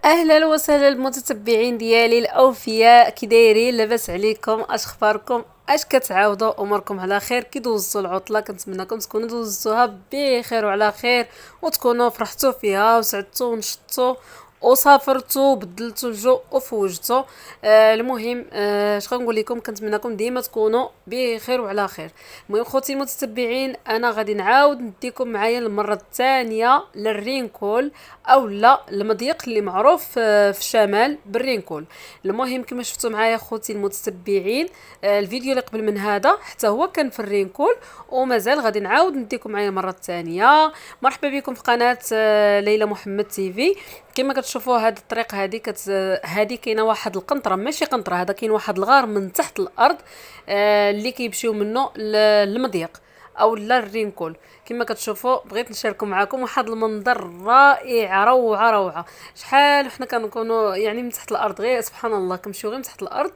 اهلا وسهلا المتتبعين ديالي الاوفياء، كي دايرين؟ لاباس عليكم؟ اش اخباركم؟ اش كتعاودوا؟ اموركم على خير؟ كي دوزتوا العطله؟ كنتمنىكم تكونوا دوزتوها بخير وعلى خير، وتكونوا فرحتوا فيها وسعدتوا ونشطوا وسافرتوا وبدلتوا الجو وفوجتوا. المهم، اش غنقول لكم؟ كنتمنىكم ديما تكونوا بخير وعلى خير. المهم خوتي المتتبعين، انا غادي نعاود نديكم معايا المره الثانيه للرينكول، او لا المضيق اللي معروف في الشمال بالرينكول. المهم كما شفتوا معايا خوتي المتتبعين، الفيديو اللي قبل من هذا حتى هو كان في الرينكول، ومازال غادي نعاود نديكم معايا مره ثانيه. مرحبا بكم في قناه ليلى محمد تيفي. كما كتشوفوا هذه الطريق هذه كاينه واحد القنطره، ماشي قنطره، هذا كاين واحد الغار من تحت الارض اللي كيمشيو منه للمضيق او لا الرينكول. كما كتشوفوا بغيت نشاركوا معكم واحد المنظر رائع، روعه روعه. شحال وحنا كنكونوا يعني من تحت الارض، غير سبحان الله كنمشيو غير من تحت الارض،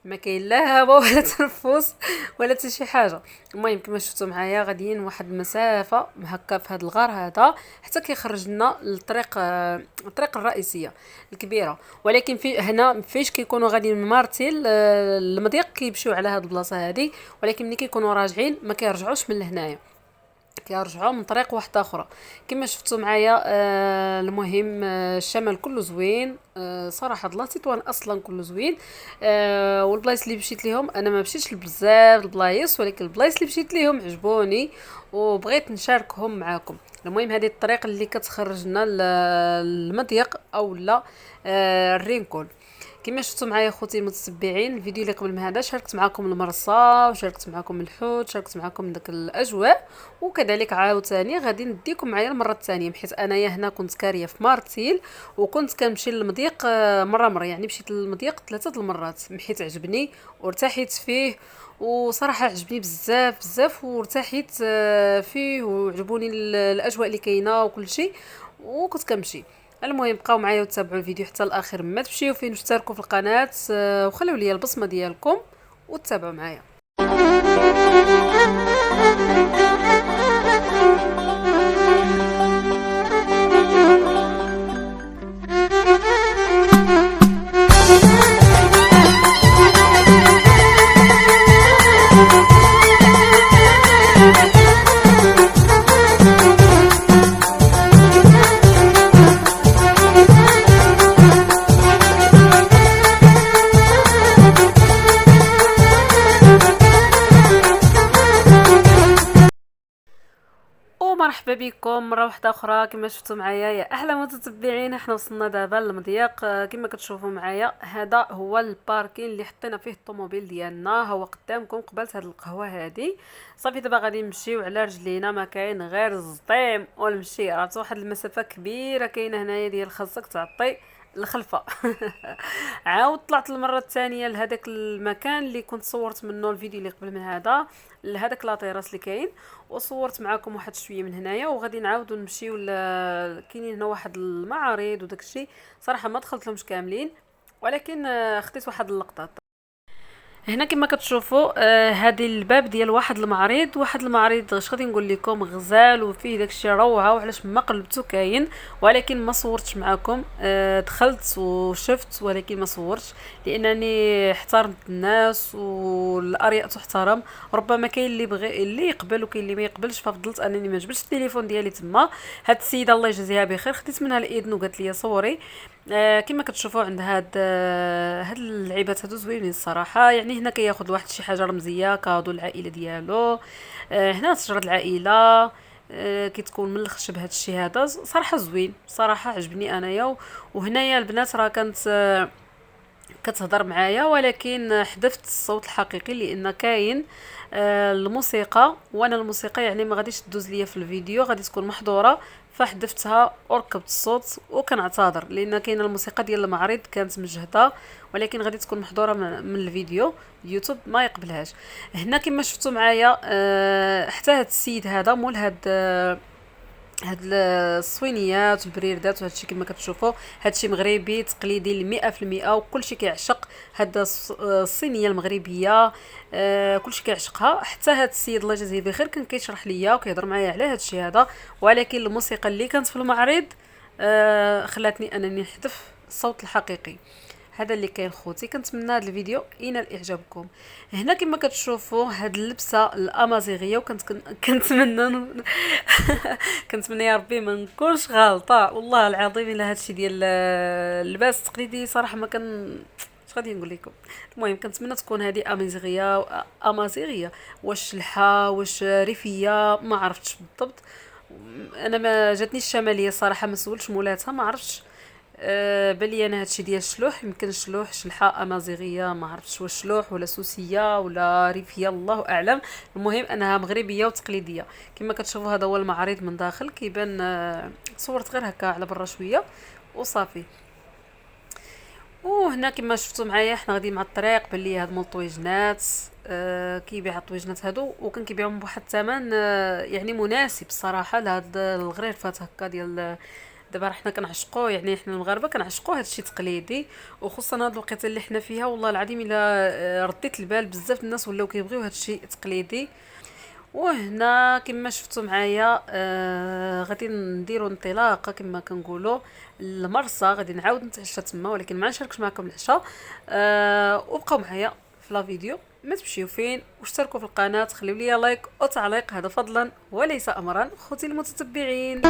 ما كاين لا هوا ولا تنفس ولا حتى شي حاجه. المهم كما شفتوا معايا غاديين واحد المسافه هكا في هذا الغار هذا حتى كيخرج لنا الطريق الرئيسيه الكبيره. ولكن في هنا فاش كيكونوا غاديين من مارتيل المضيق كيمشيو على هذه البلاصه هذه، ولكن ملي كيكونوا راجعين ما كيرجعوش من لهنايا، كيرجعوا من طريق واحده اخرى. كما شفتوا معايا المهم الشمال كله زوين، صراحه الله تطوان اصلا كله زوين. والبلايص اللي مشيت ليهم، انا ما مشيتش لبزاف البلايص، ولكن البلايص اللي مشيت ليهم عجبوني وبغيت نشاركهم معاكم. المهم هذه الطريق اللي كتخرجنا للمضيق او لا الرينكول. كما شفتوا معايا خوتي المتتبعين، الفيديو اللي قبل من هذا شاركت معكم المرصه وشاركت معكم الحوت، شاركت معكم داك الاجواء، وكذلك عاوتاني غادي نديكم معايا المره الثانيه، بحيث انايا هنا كنت كاريه في مارتيل وكنت كنمشي للمضيق مره، يعني مشيت للمضيق 3 المرات، حيت عجبني وارتحيت فيه. وصراحه عجبني بزاف بزاف وارتحيت فيه، وعجبوني الاجواء اللي كاينه وكل شيء، وكنت كنمشي. المهم بقاو معايا وتابعوا الفيديو حتى الاخر، ما تمشيو فين، اشتركوا في القناه وخليوا لي البصمه ديالكم وتابعوا معايا. ومرحبا بكم مره واحده اخرى. كما شفتوا معايا يا احلى متتبعين، احنا وصلنا دابا للمضيق. كما كتشوفوا معايا هذا هو الباركين اللي حطينا فيه الطوموبيل ديالنا، هو قدامكم قبلت هذه القهوه هذه. صافي دابا غادي نمشيو على رجلينا، ما كاين غير الزطيم ونمشي، راه واحد المسافه كبيره كاينه هنايا ديال خاصك تعطي الخلفه. عاود طلعت المره الثانيه لهذاك المكان اللي كنت صورت منه الفيديو اللي قبل من هذا، لهذاك لاطيراس اللي كاين، وصورت معكم واحد شويه من هنايا. وغادي نعاودو نمشيو كاينين هنا واحد المعارض وداك الشيء، صراحه ما دخلت لهمش كاملين، ولكن خديت واحد اللقطات. هنا كما كتشوفوا هذه الباب ديال واحد المعرض اش غادي نقول لكم، غزال وفيه داكشي روعه، وعلاش ما قلبتو كاين، ولكن ما صورتش معكم. دخلت وشفت ولكن ما صورتش، لانني احترمت الناس والارياء تحترم. ربما كاين اللي يقبل وكاين اللي ما يقبلش، ففضلت انني ما جبتش التليفون ديالي تما. هاد السيده الله يجزيها بخير خديت منها الاذن وقالت لي صوري. كما كتشوفوا عند هاد اللعيبات هادو زوينين الصراحه، يعني هنا كياخذ واحد شي حاجه رمزيه كادو العائله ديالو. هنا شجره العائله كتكون من الخشب. هاد الشيء هذا صراحه زوين، صراحه عجبني انايا. وهنايا البنات راه كانت كتهضر معايا، ولكن حذفت الصوت الحقيقي لان كاين الموسيقى، وانا الموسيقى يعني ما غاديش تدوز ليا في الفيديو، غادي تكون محظوره، فحذفتها وركبت الصوت. وكنعتذر لان كاينه الموسيقى ديال المعرض كانت مجهده، ولكن غادي تكون محظوره من الفيديو، يوتيوب ما يقبلهاش. هنا كما شفتوا معايا حتى هاد السيد هذا مول هاد الصوينيات والبريردات وهادشي كما كتشوفوا، هادشي مغربي تقليدي 100%، وكلشي كيعشق هاد الصينيه المغربيه. كلشي كيعشقها. حتى هاد السيد الله يجزيه بخير كان كيشرح ليا وكيهضر معايا على هادشي هذا، ولكن الموسيقى اللي كانت في المعرض خلاتني انني نحذف الصوت الحقيقي. هذا اللي كاين خوتي. كنتمنى هذا الفيديو ينال اعجابكم. هنا كما كتشوفوا هاد اللبسه الامازيغيه، كنتمنى كنتمنى يا ربي ما نكونش غلطه والله العظيم الا هادشي ديال اللباس التقليدي صراحه ما كان اش غادي نقول لكم. المهم كنتمنى تكون هذه امازيغيه، واش شلحه واش ريفيه ما عرفتش بالضبط. انا ما جاتنيش الشماليه صراحه، ما سولتش مولاتها ما عرفتش. بلي انا هادشي ديال الشلوح يمكن شلوح شلحه امازيغيه ما عرفتش واش شلوح ولا سوسيه ولا ريفيه الله اعلم. المهم انها مغربيه وتقليديه. كما كتشوفوا هذا هو المعرض من داخل كيبان. صورت غير هكا على برا شويه وصافي. وهنا كما شفتوا معايا حنا غاديين مع الطريق باللي هاد مول الطويجنات. كيبيع الطويجنات هادو وكان كيبيعهم بواحد الثمن يعني مناسب الصراحه لهاد الغريفات هكا ديال. دابا حنا كنعشقوه، يعني حنا المغاربه كنعشقوه هادشي تقليدي، وخصوصا هاد الوقيته اللي حنا فيها والله العظيم الا رديت البال بزاف الناس ولاو كيبغيو هادشي تقليدي. وهنا كما شفتوا معايا غادي نديروا انطلاقه كما كنقولوا المرسى، غادي نعاود نتعشى تما ولكن ما نشاركش معكم العشاء. وبقاو معايا في لا فيديو، ما تمشيو فين، واشتركوا في القناه، خليو لي لايك وتعليق، هذا فضلا وليس امرا خوتي المتتبعين.